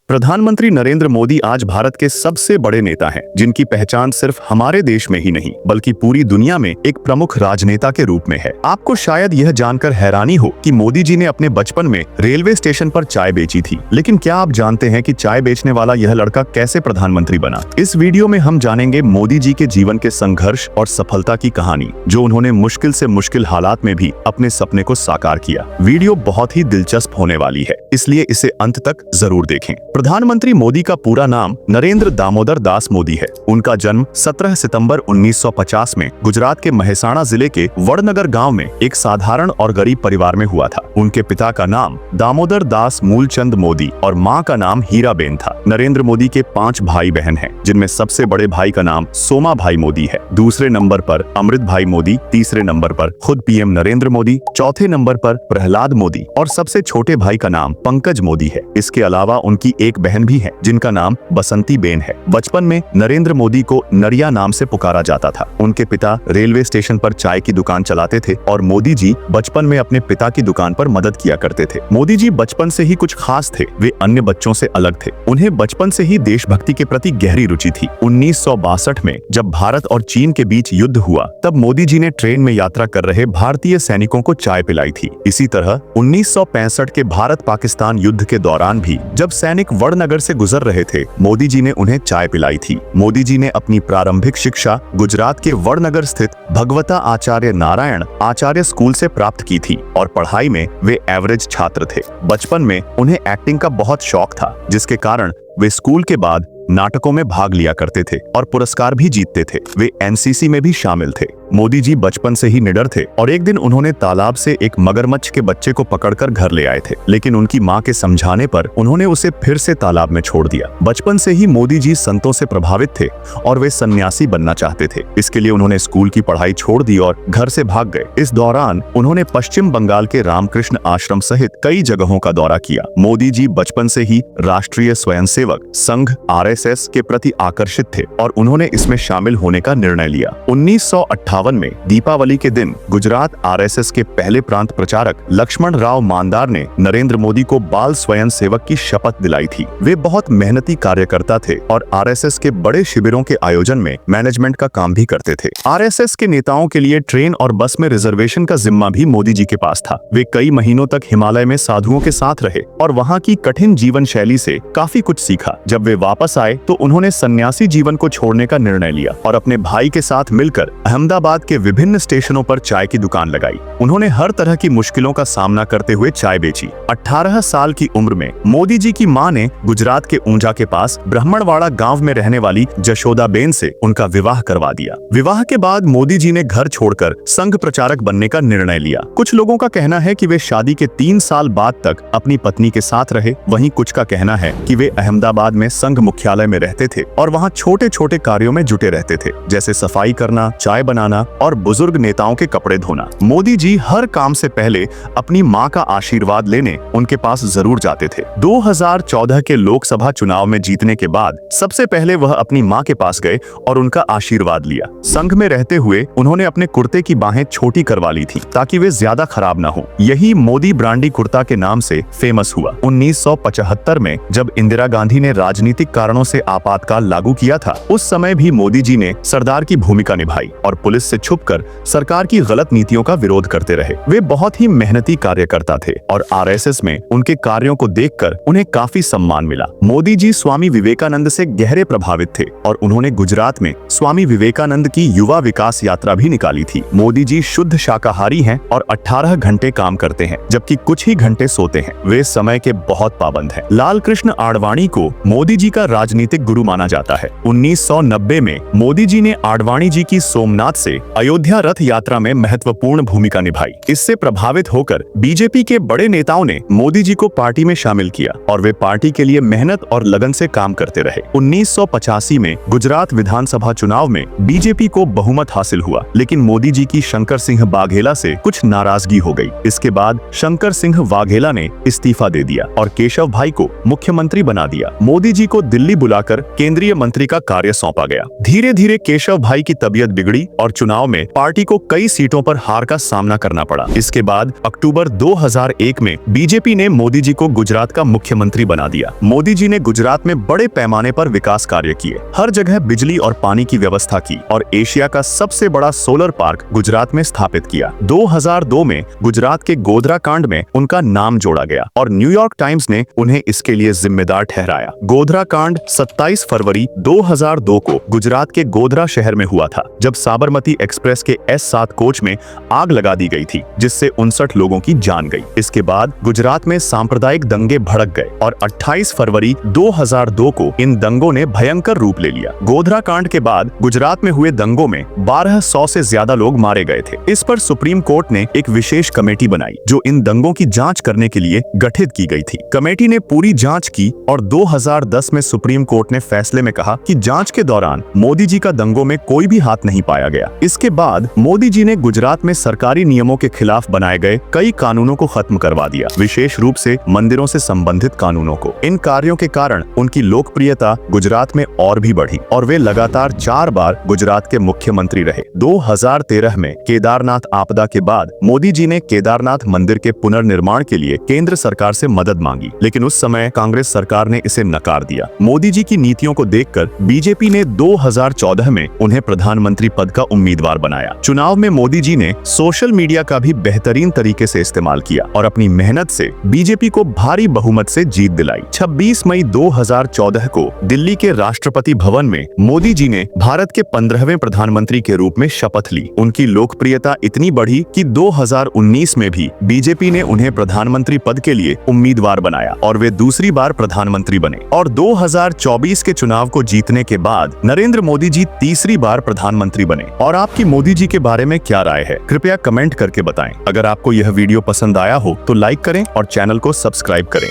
प्रधानमंत्री नरेंद्र मोदी आज भारत के सबसे बड़े नेता हैं, जिनकी पहचान सिर्फ हमारे देश में ही नहीं बल्कि पूरी दुनिया में एक प्रमुख राजनेता के रूप में है। आपको शायद यह जानकर हैरानी हो कि मोदी जी ने अपने बचपन में रेलवे स्टेशन पर चाय बेची थी, लेकिन क्या आप जानते हैं कि चाय बेचने वाला यह लड़का कैसे प्रधानमंत्री बना? इस वीडियो में हम जानेंगे मोदी जी के जीवन के संघर्ष और सफलता की कहानी, जो उन्होंने मुश्किल से मुश्किल हालात में भी अपने सपने को साकार किया। वीडियो बहुत ही दिलचस्प होने वाली है, इसलिए इसे अंत तक जरूर देखें। प्रधानमंत्री मोदी का पूरा नाम नरेंद्र दामोदर दास मोदी है। उनका जन्म 17 सितंबर 1950 में गुजरात के महेसाणा जिले के वडनगर गांव में एक साधारण और गरीब परिवार में हुआ था। उनके पिता का नाम दामोदर दास मूलचंद मोदी और मां का नाम हीराबेन था। नरेंद्र मोदी के 5 भाई बहन हैं, जिनमें सबसे बड़े भाई का नाम सोमा भाई मोदी है, दूसरे नंबर पर अमृत भाई मोदी, तीसरे नंबर पर खुद पीएम नरेंद्र मोदी, चौथे नंबर पर प्रहलाद मोदी और सबसे छोटे भाई का नाम पंकज मोदी है। इसके अलावा उनकी एक बहन भी है, जिनका नाम बसंती बेन है। बचपन में नरेंद्र मोदी को नरिया नाम से पुकारा जाता था। उनके पिता रेलवे स्टेशन पर चाय की दुकान चलाते थे और मोदी जी बचपन में अपने पिता की दुकान पर मदद किया करते थे। मोदी जी बचपन से ही कुछ खास थे, वे अन्य बच्चों से अलग थे। उन्हें बचपन से ही देशभक्ति के प्रति गहरी रुचि थी। 1962 में जब भारत और चीन के बीच युद्ध हुआ, तब मोदी जी ने ट्रेन में यात्रा कर रहे भारतीय सैनिकों को चाय पिलाई थी। इसी तरह 1965 के भारत पाकिस्तान युद्ध के दौरान भी जब सैनिक वडनगर से गुजर रहे थे, मोदी जी ने उन्हें चाय पिलाई थी। मोदी जी ने अपनी प्रारंभिक शिक्षा गुजरात के वडनगर स्थित भगवता आचार्य नारायण आचार्य स्कूल से प्राप्त की थी और पढ़ाई में वे एवरेज छात्र थे। बचपन में उन्हें एक्टिंग का बहुत शौक था, जिसके कारण वे स्कूल के बाद नाटकों में भाग लिया करते थे और पुरस्कार भी जीतते थे। वे एनसीसी में भी शामिल थे। मोदी जी बचपन से ही निडर थे और एक दिन उन्होंने तालाब से एक मगरमच्छ के बच्चे को पकड़कर घर ले आए थे, लेकिन उनकी मां के समझाने पर उन्होंने उसे फिर से तालाब में छोड़ दिया। बचपन से ही मोदी जी संतों से प्रभावित थे और वे सन्यासी बनना चाहते थे। इसके लिए उन्होंने स्कूल की पढ़ाई छोड़ दी और घर से भाग गए। इस दौरान उन्होंने पश्चिम बंगाल के रामकृष्ण आश्रम सहित कई जगहों का दौरा किया। मोदी जी बचपन से ही राष्ट्रीय स्वयंसेवक संघ RSS के प्रति आकर्षित थे और उन्होंने इसमें शामिल होने का निर्णय लिया। 1958 में दीपावली के दिन गुजरात RSS के पहले प्रांत प्रचारक लक्ष्मण राव मानदार ने नरेंद्र मोदी को बाल स्वयंसेवक की शपथ दिलाई थी। वे बहुत मेहनती कार्यकर्ता थे और RSS के बड़े शिविरों के आयोजन में मैनेजमेंट का काम भी करते थे। RSS के नेताओं के लिए ट्रेन और बस में रिजर्वेशन का जिम्मा भी मोदी जी के पास था। वे कई महीनों तक हिमालय में साधुओं के साथ रहे और वहाँ की कठिन जीवन शैली से काफी कुछ सीखा। जब वे वापस आए तो उन्होंने सन्यासी जीवन को छोड़ने का निर्णय लिया और अपने भाई के साथ मिलकर अहमदाबाद के विभिन्न स्टेशनों पर चाय की दुकान लगाई। उन्होंने हर तरह की मुश्किलों का सामना करते हुए चाय बेची। 18 साल की उम्र में मोदी जी की मां ने गुजरात के ऊंजा के पास ब्राह्मणवाड़ा गांव में रहने वाली जशोदा बेन से उनका विवाह करवा दिया। विवाह के बाद मोदी जी ने घर छोड़कर संघ प्रचारक बनने का निर्णय लिया। कुछ लोगों का कहना है कि वे शादी के 3 साल बाद तक अपनी पत्नी के साथ रहे, वहीं कुछ का कहना है कि वे अहमदाबाद में संघ मुख्यालय में रहते थे और वहाँ छोटे छोटे कार्यों में जुटे रहते थे, जैसे सफाई करना, चाय बनाना और बुजुर्ग नेताओं के कपड़े धोना। मोदी जी हर काम से पहले अपनी मां का आशीर्वाद लेने उनके पास जरूर जाते थे। 2014 के लोकसभा चुनाव में जीतने के बाद सबसे पहले वह अपनी मां के पास गए और उनका आशीर्वाद लिया। संघ में रहते हुए उन्होंने अपने कुर्ते की बाहें छोटी करवा ली थी ताकि वे ज्यादा खराब न हो। यही मोदी ब्रांडी कुर्ता के नाम से फेमस हुआ। 1975 में जब इंदिरा गांधी ने राजनीतिक कारणों से आपातकाल लागू किया था, उस समय भी मोदी जी ने सरदार की भूमिका निभाई और पुलिस से छुपकर सरकार की गलत नीतियों का विरोध करते रहे। वे बहुत ही मेहनती कार्यकर्ता थे और RSS में उनके कार्यों को देखकर उन्हें काफी सम्मान मिला। मोदी जी स्वामी विवेकानंद से गहरे प्रभावित थे और उन्होंने गुजरात में स्वामी विवेकानंद की युवा विकास यात्रा भी निकाली थी। मोदी जी शुद्ध शाकाहारी हैं और 18 घंटे काम करते हैं, जबकि कुछ ही घंटे सोते हैं। वे समय के बहुत पाबंद हैं। लाल कृष्ण आडवाणी को मोदी जी का राजनीतिक गुरु माना जाता है। 1990 में मोदी जी ने आडवाणी जी की सोमनाथ से अयोध्या रथ यात्रा में महत्वपूर्ण भूमिका निभाई। इससे प्रभावित होकर बीजेपी के बड़े नेताओं ने मोदी जी को पार्टी में शामिल किया और वे पार्टी के लिए मेहनत और लगन से काम करते रहे। 1985 में गुजरात विधानसभा चुनाव में बीजेपी को बहुमत हासिल हुआ, लेकिन मोदी जी की शंकर सिंह वाघेला से कुछ नाराजगी हो गई। इसके बाद शंकर सिंह वाघेला ने इस्तीफा दे दिया और केशव भाई को मुख्यमंत्री बना दिया। मोदी जी को दिल्ली बुलाकर केंद्रीय मंत्री का कार्य सौंपा गया। धीरे धीरे केशव भाई की तबीयत बिगड़ी और चुनाव में पार्टी को कई सीटों पर हार का सामना करना पड़ा। इसके बाद अक्टूबर 2001 में बीजेपी ने मोदी जी को गुजरात का मुख्यमंत्री बना दिया। मोदी जी ने गुजरात में बड़े पैमाने पर विकास कार्य किए, हर जगह बिजली और पानी की व्यवस्था की और एशिया का सबसे बड़ा सोलर पार्क गुजरात में स्थापित किया। 2002 में गुजरात के गोधरा कांड में उनका नाम जोड़ा गया और न्यूयॉर्क टाइम्स ने उन्हें इसके लिए जिम्मेदार ठहराया। गोधरा कांड 27 फरवरी 2002 को गुजरात के गोधरा शहर में हुआ था, जब साबरमती एक्सप्रेस के S7 कोच में आग लगा दी गई थी, जिससे 59 लोगों की जान गई। इसके बाद गुजरात में सांप्रदायिक दंगे भड़क गए और 28 फरवरी 2002 को इन दंगों ने भयंकर रूप ले लिया। गोधरा कांड के बाद गुजरात में हुए दंगों में 1200 से ज्यादा लोग मारे गए थे। इस पर सुप्रीम कोर्ट ने एक विशेष कमेटी बनाई जो इन दंगों की जांच करने के लिए गठित की गई थी। कमेटी ने पूरी जांच की और 2010 में सुप्रीम कोर्ट ने फैसले में कहा कि जांच के दौरान मोदी जी का दंगों में कोई भी हाथ नहीं पाया गया। इसके बाद मोदी जी ने गुजरात में सरकारी नियमों के खिलाफ बनाए गए कई कानूनों को खत्म करवा दिया, विशेष रूप से मंदिरों से संबंधित कानूनों को। इन कार्यों के कारण उनकी लोकप्रियता गुजरात में और भी बढ़ी और वे लगातार 4 बार गुजरात के मुख्यमंत्री रहे। 2013 में केदारनाथ आपदा के बाद मोदी जी ने केदारनाथ मंदिर के पुनर्निर्माण के लिए केंद्र सरकार से मदद मांगी, लेकिन उस समय कांग्रेस सरकार ने इसे नकार दिया। मोदी जी की नीतियों को देखकर बीजेपी ने 2014 में उन्हें प्रधानमंत्री पद का उम्मीदवार बनाया। चुनाव में मोदी जी ने सोशल मीडिया का भी बेहतरीन तरीके से इस्तेमाल किया और अपनी मेहनत से बीजेपी को भारी बहुमत से जीत दिलाई। 26 मई 2014 को दिल्ली के राष्ट्रपति भवन में मोदी जी ने भारत के 15वें प्रधानमंत्री के रूप में शपथ ली। उनकी लोकप्रियता इतनी बढ़ी कि 2019 में भी बीजेपी ने उन्हें प्रधानमंत्री पद के लिए उम्मीदवार बनाया और वे दूसरी बार प्रधानमंत्री बने। और 2024 के चुनाव को जीतने के बाद नरेंद्र मोदी जी तीसरी बार प्रधानमंत्री बने। और आपकी मोदी जी के बारे में क्या राय है, कृपया कमेंट करके बताएं। अगर आपको यह वीडियो पसंद आया हो तो लाइक करें और चैनल को सब्सक्राइब करें।